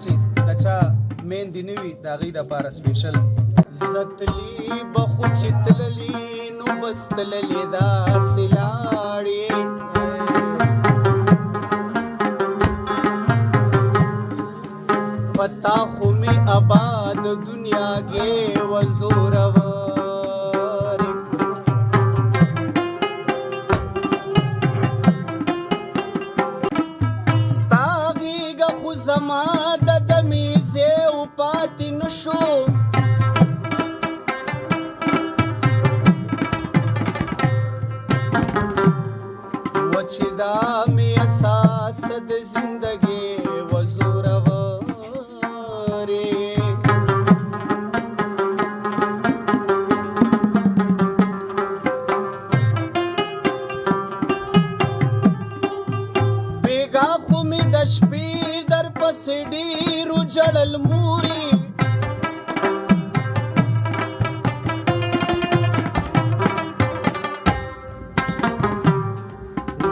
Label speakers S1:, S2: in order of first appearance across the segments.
S1: چې د چا میندې نه وي د هغوی دپاره سپیشل زتلی بخو چې تللي نو بس تللې داسې لاړې پتا خو می آباد دنیا گے و زورور ستاغیگا خو زما د دمیزه و پاتی نشو و چی دا می اساس د زندگی و زورور بیگا خو می د شپې در پسې ډېرو جړل موري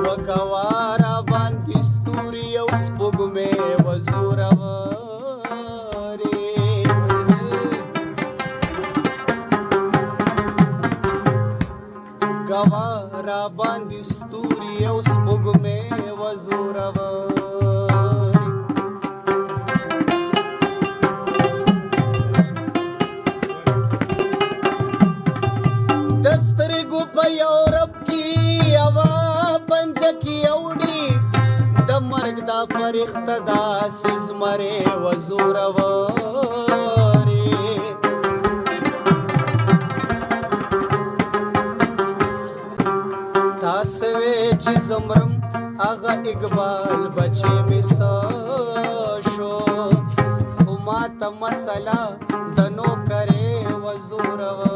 S1: وګوا را باندې ستوري او سپوږمۍ و زورورې ګوا را باندې ستوري او سپوږمۍ و زورورې د سترګو په یو رب کې یوه پنجه کې اوړي د مرګ دا فرښته داسې زمرې و زورورې تاسو وې چې زمرم هغه اقبال بچې مې څه شو خو ماته مسله د نوکرې و زورور